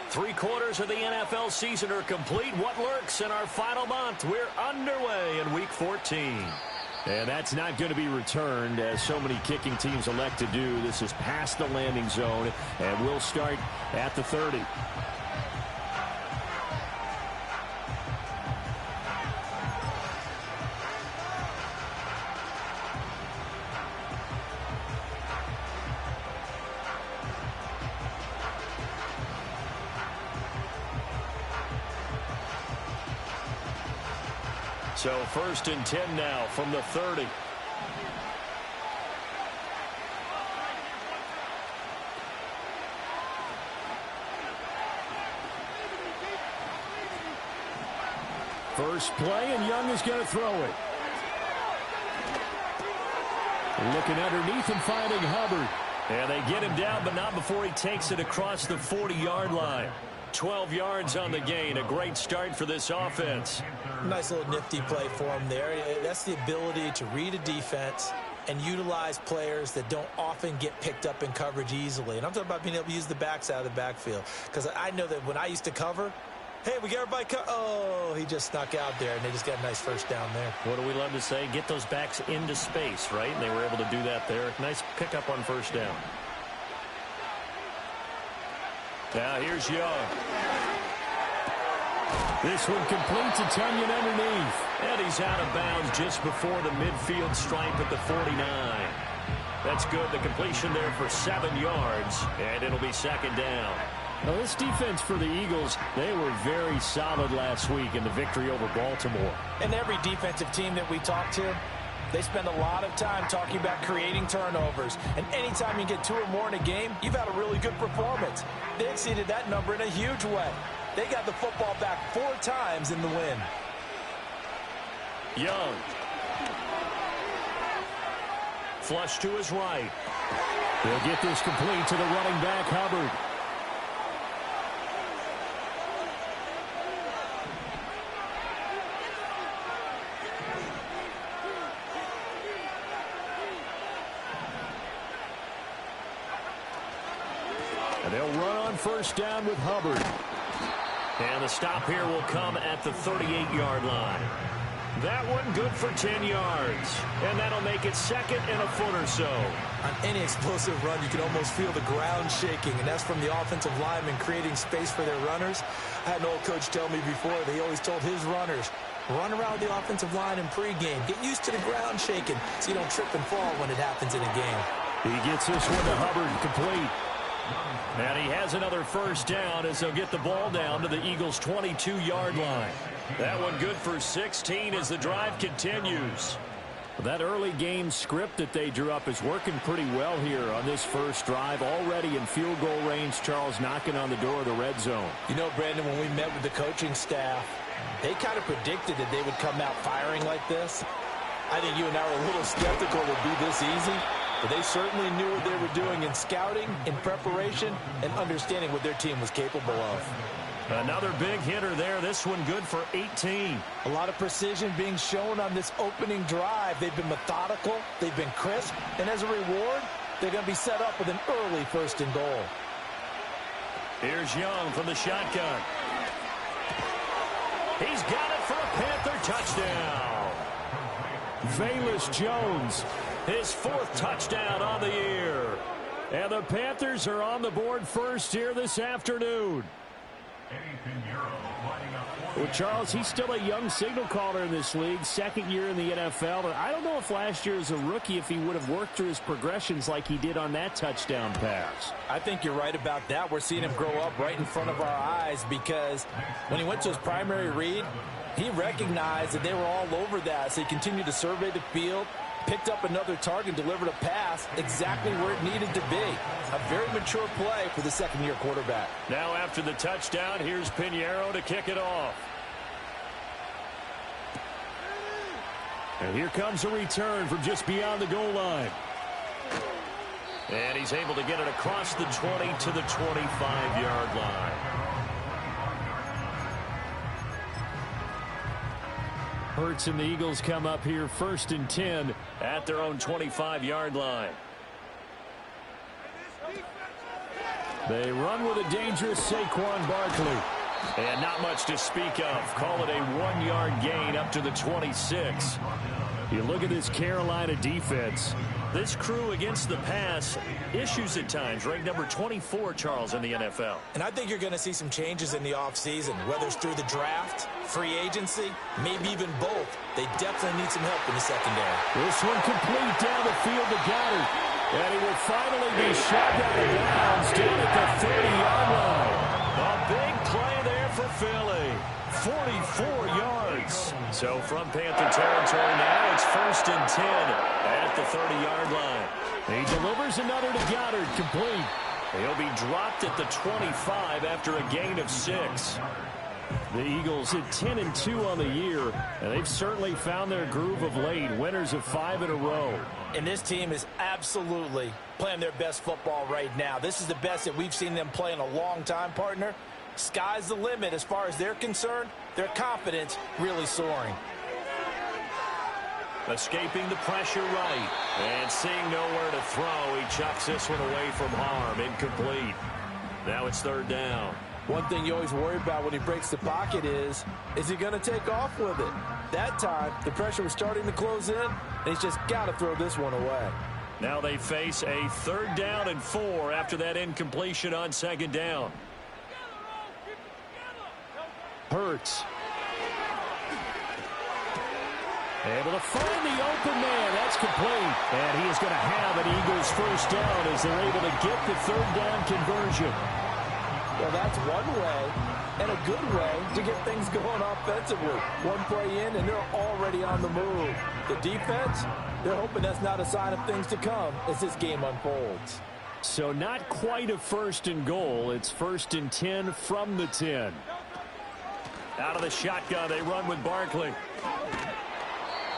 Three-quarters of the NFL season are complete. What lurks in our final month? We're underway in Week 14. And that's not going to be returned, as so many kicking teams elect to do. This is past the landing zone, and we'll start at the 30. So 1st and 10 now from the 30. First play, and Young is going to throw it. Looking underneath and finding Hubbard. And they get him down, but not before he takes it across the 40-yard line. 12 yards on the gain. A great start for this offense. Nice little nifty play for him there. That's the ability to read a defense and utilize players that don't often get picked up in coverage easily. And I'm talking about being able to use the backs out of the backfield. Because I know that when I used to cover, hey, we got everybody oh, he just snuck out there, and they just got a nice first down there. What do we love to say? Get those backs into space, right? And they were able to do that there. Nice pickup on first down. Now here's Young. This one complete to Tunyon underneath. And he's out of bounds just before the midfield stripe at the 49. That's good. The completion there for 7 yards, and it'll be 2nd down. Now, this defense for the Eagles, they were very solid last week in the victory over Baltimore. And every defensive team that we talk to, they spend a lot of time talking about creating turnovers. And anytime you get 2 or more in a game, you've had a really good performance. They exceeded that number in a huge way. They got the football back 4 times in the win. Young. Flush to his right. They'll get this complete to the running back, Hubbard. And they'll run on first down with Hubbard. And the stop here will come at the 38-yard line. That one good for 10 yards. And that'll make it 2nd and a foot or so. On any explosive run, you can almost feel the ground shaking, and that's from the offensive linemen creating space for their runners. I had an old coach tell me before, he always told his runners, run around the offensive line in pregame. Get used to the ground shaking so you don't trip and fall when it happens in a game. He gets this one to Hubbard, complete. And he has another first down as they'll get the ball down to the Eagles' 22-yard line. That one good for 16 as the drive continues. That early game script that they drew up is working pretty well here on this first drive. Already in field goal range, Charles knocking on the door of the red zone. You know, Brandon, when we met with the coaching staff, they kind of predicted that they would come out firing like this. I think you and I were a little skeptical it would be this easy. But they certainly knew what they were doing in scouting, in preparation, and understanding what their team was capable of. Another big hitter there. This one good for 18. A lot of precision being shown on this opening drive. They've been methodical. They've been crisp. And as a reward, they're going to be set up with an early 1st and goal. Here's Young from the shotgun. He's got it for a Panther touchdown. Velus Jones. His 4th touchdown on the year. And the Panthers are on the board first here this afternoon. Well, Charles, he's still a young signal caller in this league, 2nd year in the NFL. But I don't know if last year as a rookie, if he would have worked through his progressions like he did on that touchdown pass. I think you're right about that. We're seeing him grow up right in front of our eyes because when he went to his primary read, he recognized that they were all over that. So he continued to survey the field, picked up another target, delivered a pass exactly where it needed to be. A very mature play for the 2nd-year quarterback. Now after the touchdown, here's Pinheiro to kick it off. And here comes a return from just beyond the goal line. And he's able to get it across the 20 to the 25-yard line. Hurts and the Eagles come up here 1st and 10 at their own 25-yard line. They run with a dangerous Saquon Barkley. And not much to speak of. Call it a 1-yard gain up to the 26. You look at this Carolina defense. This crew against the pass, issues at times, ranked number 24, Charles, in the NFL. And I think you're going to see some changes in the offseason, whether it's through the draft, free agency, maybe even both. They definitely need some help in the secondary. This one complete down the field to Goddard. And he will finally be shoved out of bounds down at the 30-yard line. A big play there for Philly. 44 yards. So from Panther territory now, it's 1st and 10 at the 30-yard line. He delivers another to Goddard, complete. He'll be dropped at the 25 after a gain of 6. The Eagles at 10-2 on the year, and they've certainly found their groove of late. Winners of 5 in a row. And this team is absolutely playing their best football right now. This is the best that we've seen them play in a long time, partner. Sky's the limit as far as they're concerned. Their confidence really soaring. Escaping the pressure right. And seeing nowhere to throw, he chucks this one away from harm. Incomplete. Now it's 3rd down. One thing you always worry about when he breaks the pocket is he going to take off with it? That time, the pressure was starting to close in, and he's just got to throw this one away. Now they face a 3rd down and 4 after that incompletion on 2nd down. Hurts. Able to find the open man. That's complete. And he is going to have an Eagles 1st down as they're able to get the 3rd down conversion. Well, that's one way and a good way to get things going offensively. One play in, and they're already on the move. The defense, they're hoping that's not a sign of things to come as this game unfolds. So not quite a 1st and goal. It's 1st and 10 from the 10. Out of the shotgun, they run with Barkley.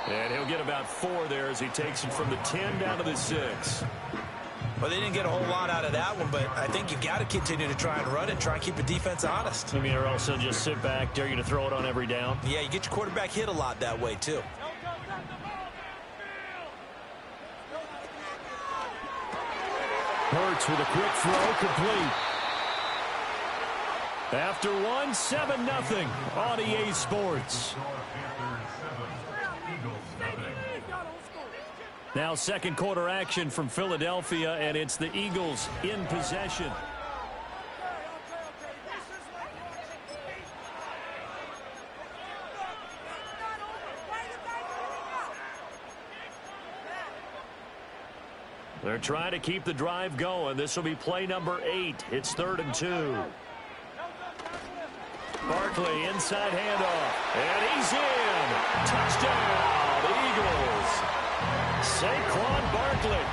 And he'll get about 4 there as he takes it from the 10 down to the 6. Well, they didn't get a whole lot out of that one, but I think you got to continue to try and run it, try and keep the defense honest. I mean, or also just sit back, dare you to throw it on every down. Yeah, you get your quarterback hit a lot that way, too. Hurts with a quick throw, complete. After 1, 7-0 on EA Sports. Now 2nd quarter action from Philadelphia, and it's the Eagles in possession. They're trying to keep the drive going. This will be play number 8. It's 3rd and 2. Barkley, inside handoff, and he's in. Touchdown, Eagles. Saquon Barkley,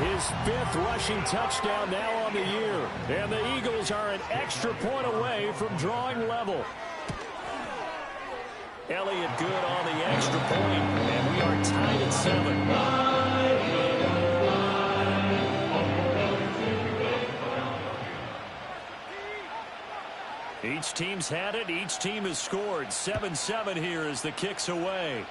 his 5th rushing touchdown now on the year. And the Eagles are an extra point away from drawing level. Elliott good on the extra point, and we are tied at 7. Each team's had it. Each team has scored. 7-7 here as the kick's away.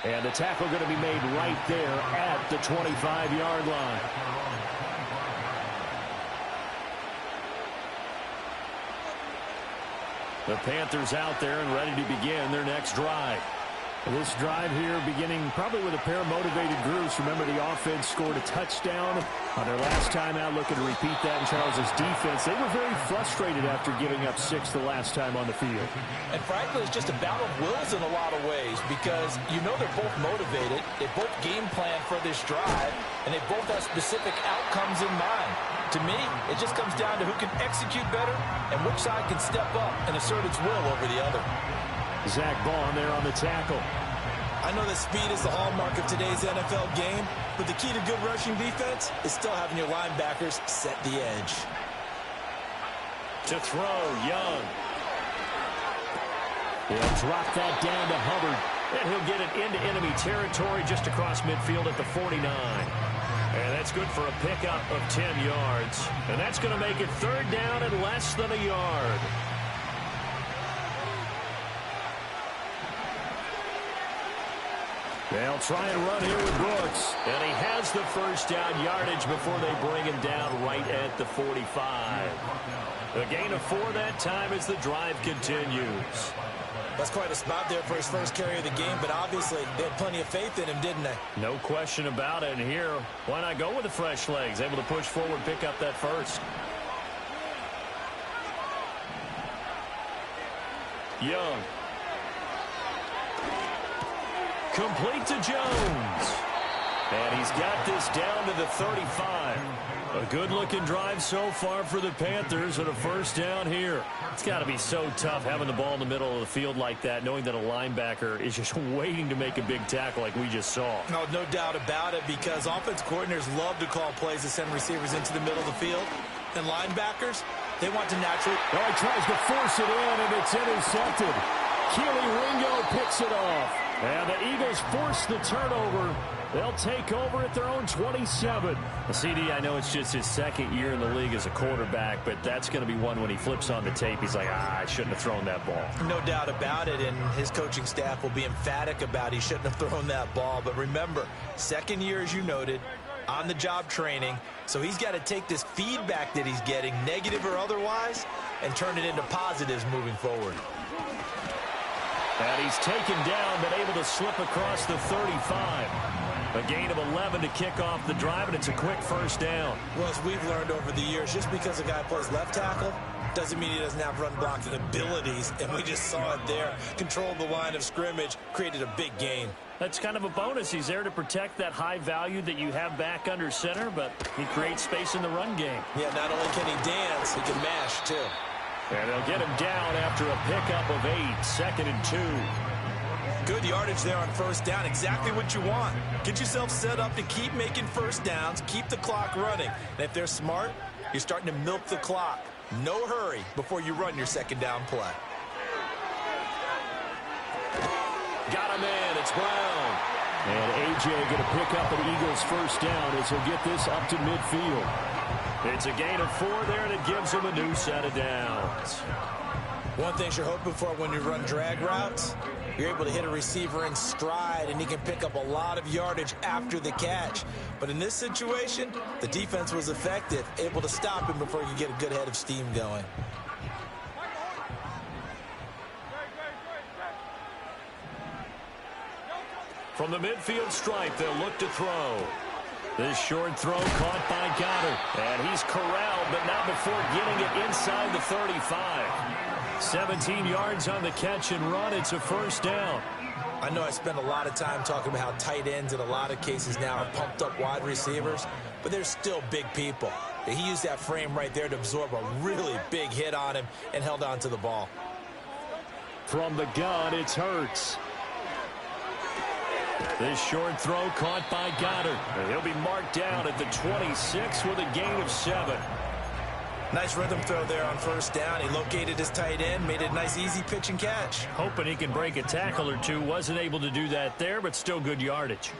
And the tackle going to be made right there at the 25-yard line. The Panthers out there and ready to begin their next drive. This drive here beginning probably with a pair of motivated groups. Remember, the offense scored a touchdown on their last time out, looking to repeat that in Charles's defense. They were very frustrated after giving up 6 the last time on the field. And frankly, it's just a battle of wills in a lot of ways because you know they're both motivated. They both game plan for this drive, and they both have specific outcomes in mind. To me, it just comes down to who can execute better and which side can step up and assert its will over the other. Zach Vaughn there on the tackle. I know that speed is the hallmark of today's NFL game, but the key to good rushing defense is still having your linebackers set the edge. To throw, Young. He'll drop that down to Hubbard. And he'll get it into enemy territory just across midfield at the 49. And that's good for a pickup of 10 yards. And that's going to make it 3rd down and less than a yard. They'll try and run here with Brooks. And he has the first down yardage before they bring him down right at the 45. A gain of 4 that time as the drive continues. That's quite a spot there for his first carry of the game, but obviously they had plenty of faith in him, didn't they? No question about it. And here, why not go with the fresh legs? Able to push forward, pick up that first. Young. Complete to Jones. And he's got this down to the 35. A good-looking drive so far for the Panthers and a first down here. It's got to be so tough having the ball in the middle of the field like that, knowing that a linebacker is just waiting to make a big tackle like we just saw. No doubt about it, because offense coordinators love to call plays to send receivers into the middle of the field. And linebackers, they want to naturally... Oh, he tries to force it in, and it's intercepted. Keely Ringo picks it off. And the Eagles force the turnover. They'll take over at their own 27. CD, I know it's just his second year in the league as a quarterback, but that's going to be one when he flips on the tape. He's like, I shouldn't have thrown that ball. No doubt about it, and his coaching staff will be emphatic about he shouldn't have thrown that ball. But remember, second year, as you noted, on-the-job training, so he's got to take this feedback that he's getting, negative or otherwise, and turn it into positives moving forward. And he's taken down, but able to slip across the 35. A gain of 11 to kick off the drive, and it's a quick first down. Well, as we've learned over the years, just because a guy plays left tackle doesn't mean he doesn't have run-blocking abilities, and we just saw it there. Controlled the line of scrimmage, created a big gain. That's kind of a bonus. He's there to protect that high value that you have back under center, but he creates space in the run game. Yeah, not only can he dance, he can mash, too. And they'll get him down after a pickup of 8, 2nd and 2. Good yardage there on first down. Exactly what you want. Get yourself set up to keep making first downs, keep the clock running. And if they're smart, you're starting to milk the clock. No hurry before you run your second down play. Got him in. It's Brown. And A.J. going to pick up an Eagles first down as he'll get this up to midfield. It's a gain of 4 there, and it gives him a new set of downs. One thing you're hoping for when you run drag routes, you're able to hit a receiver in stride, and he can pick up a lot of yardage after the catch. But in this situation, the defense was effective, able to stop him before he could get a good head of steam going. From the midfield stripe, they'll look to throw. This short throw caught by Goddard. And he's corralled, but not before getting it inside the 35. 17 yards on the catch and run. It's a first down. I know I spend a lot of time talking about how tight ends in a lot of cases now are pumped up wide receivers, but they're still big people. He used that frame right there to absorb a really big hit on him and held on to the ball. From the gun, it's Hurts. This short throw caught by Goddard. And he'll be marked down at the 26 with a gain of 7. Nice rhythm throw there on first down. He located his tight end, made it a nice easy pitch and catch. Hoping he can break a tackle or two. Wasn't able to do that there, but still good yardage.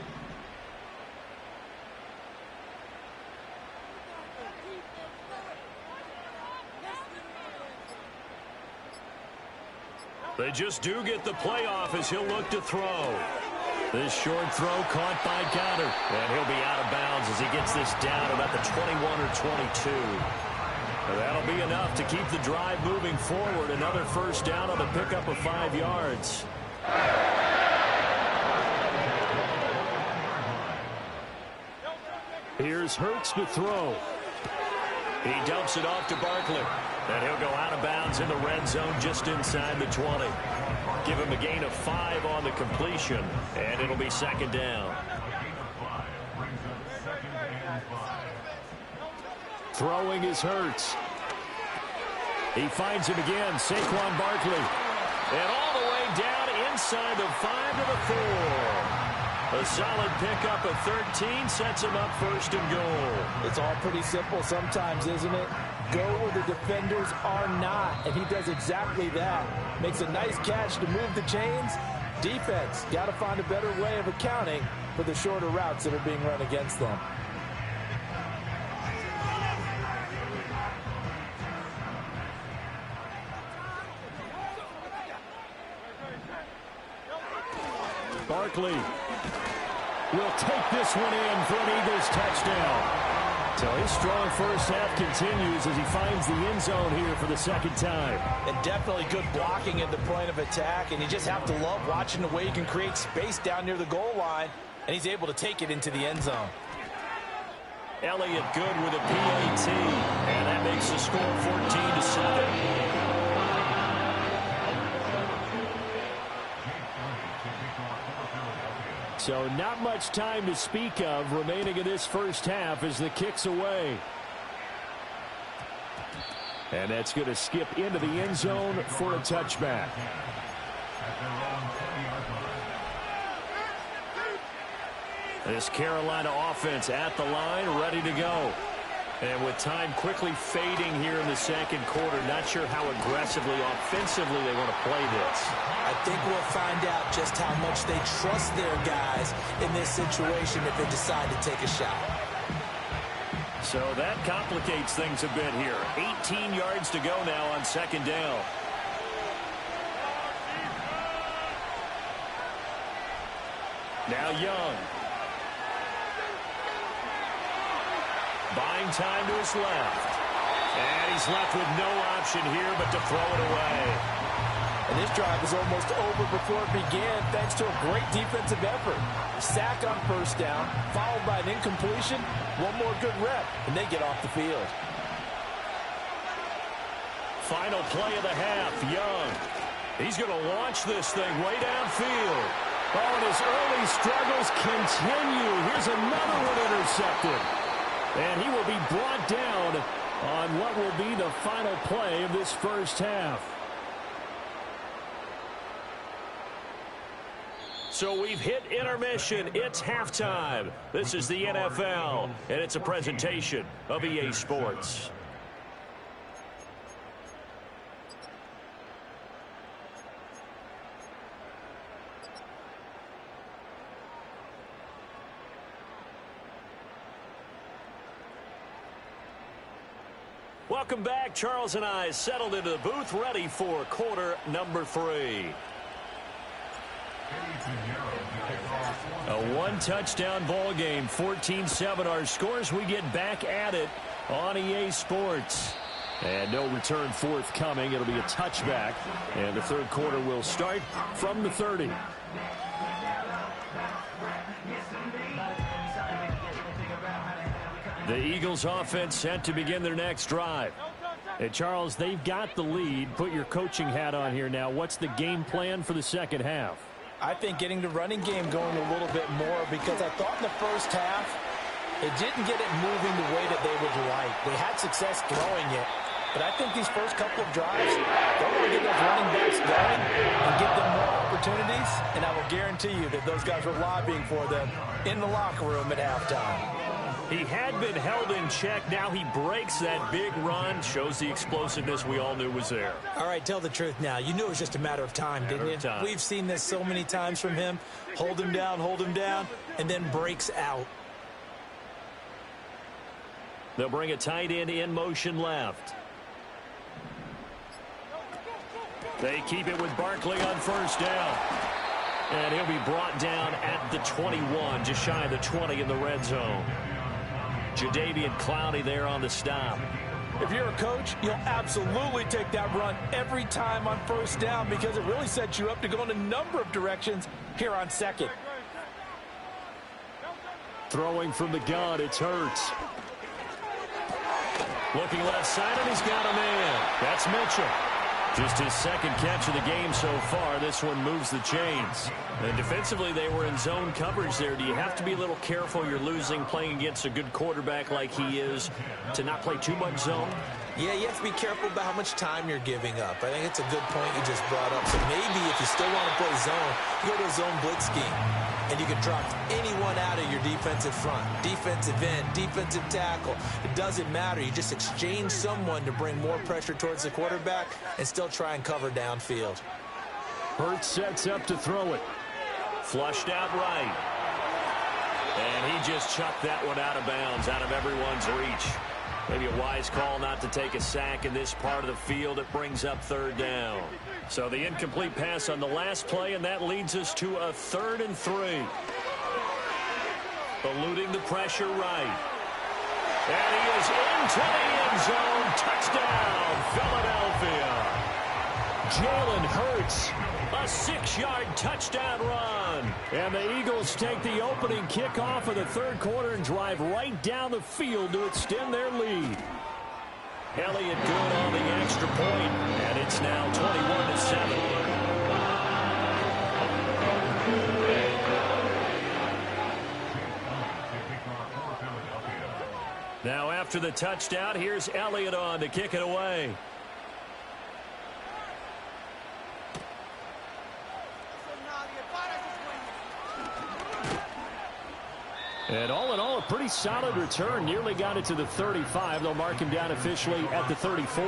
They just do get the playoff as he'll look to throw. This short throw caught by Goddard. And he'll be out of bounds as he gets this down about the 21 or 22. And that'll be enough to keep the drive moving forward. Another first down on the pickup of 5 yards. Here's Hurts to throw. He dumps it off to Barkley. And he'll go out of bounds in the red zone just inside the 20. Give him a gain of 5 on the completion, and it'll be second down. Throwing is Hurts. He finds him again, Saquon Barkley. And all the way down inside the 5 to the 4. A solid pickup of 13 sets him up first and goal. It's all pretty simple sometimes, isn't it? Go where the defenders are not, and he does exactly that. Makes a nice catch to move the chains. Defense, got to find a better way of accounting for the shorter routes that are being run against them. Barkley will take this one in for an Eagles touchdown. So his strong first half continues as he finds the end zone here for the second time. And definitely good blocking at the point of attack, and you just have to love watching the way he can create space down near the goal line, and he's able to take it into the end zone. Elliott good with a PAT, and that makes the score 14-7. So not much time to speak of remaining in this first half as the kick's away. And that's going to skip into the end zone for a touchback. This Carolina offense at the line, ready to go. And with time quickly fading here in the second quarter, not sure how aggressively, offensively they want to play this. I think we'll find out just how much they trust their guys in this situation if they decide to take a shot. So that complicates things a bit here. 18 yards to go now on second down. Now Young. Buying time to his left. And he's left with no option here but to throw it away. And this drive was almost over before it began thanks to a great defensive effort. Sack on first down, followed by an incompletion. One more good rep, and they get off the field. Final play of the half, Young. He's going to launch this thing way downfield. Oh, and his early struggles continue. Here's another one intercepted. And he will be brought down on what will be the final play of this first half. So we've hit intermission. It's halftime. This is the NFL, and it's a presentation of EA Sports. Welcome back. Charles and I settled into the booth, ready for quarter number 3. A one-touchdown ball game, 14-7 our scores. We get back at it on EA Sports. And no return forthcoming. It'll be a touchback. And the third quarter will start from the 30. The Eagles offense set to begin their next drive. And Charles, they've got the lead. Put your coaching hat on here now. What's the game plan for the second half? I think getting the running game going a little bit more, because I thought in the first half they didn't get it moving the way that they would like. They had success throwing it, but I think these first couple of drives, they want to get those running backs going and give them more opportunities, and I will guarantee you that those guys were lobbying for them in the locker room at halftime. He had been held in check. Now he breaks that big run. Shows the explosiveness we all knew was there. All right, tell the truth now. You knew it was just a matter of time, didn't you? We've seen this so many times from him. Hold him down, and then breaks out. They'll bring a tight end in motion left. They keep it with Barkley on first down. And he'll be brought down at the 21, just shy of the 20 in the red zone. Jadeveon Clowney there on the stop. If you're a coach, you'll absolutely take that run every time on first down, because it really sets you up to go in a number of directions here on second. Throwing from the gun, it's Hurts. Looking left side, and he's got a man. That's Mitchell. Just his second catch of the game so far. This one moves the chains. And defensively, they were in zone coverage there. Do you have to be a little careful? You're losing, playing against a good quarterback like he is, to not play too much zone? Yeah, you have to be careful about how much time you're giving up. I think it's a good point you just brought up. So maybe if you still want to play zone, you go to a zone blitz scheme. And you can drop anyone out of your defensive front, defensive end, defensive tackle. It doesn't matter. You just exchange someone to bring more pressure towards the quarterback and still try and cover downfield. Hurts sets up to throw it. Flushed out right. And he just chucked that one out of bounds, out of everyone's reach. Maybe a wise call not to take a sack in this part of the field. It brings up third down. So the incomplete pass on the last play, and that leads us to a 3rd and 3. Eluding the pressure right. And he is into the end zone. Touchdown, Philadelphia. Jalen Hurts, a 6-yard touchdown run. And the Eagles take the opening kickoff of the 3rd quarter and drive right down the field to extend their lead. Elliott good on the extra point, and it's now 21-7. Now after the touchdown, here's Elliott on to kick it away. And all in all, a pretty solid return. Nearly got it to the 35. They'll mark him down officially at the 34.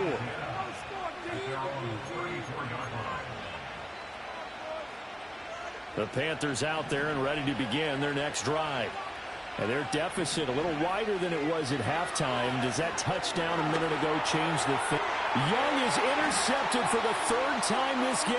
The Panthers out there and ready to begin their next drive. And their deficit a little wider than it was at halftime. Does that touchdown a minute ago change the thing? Young is intercepted for the 3rd time this game.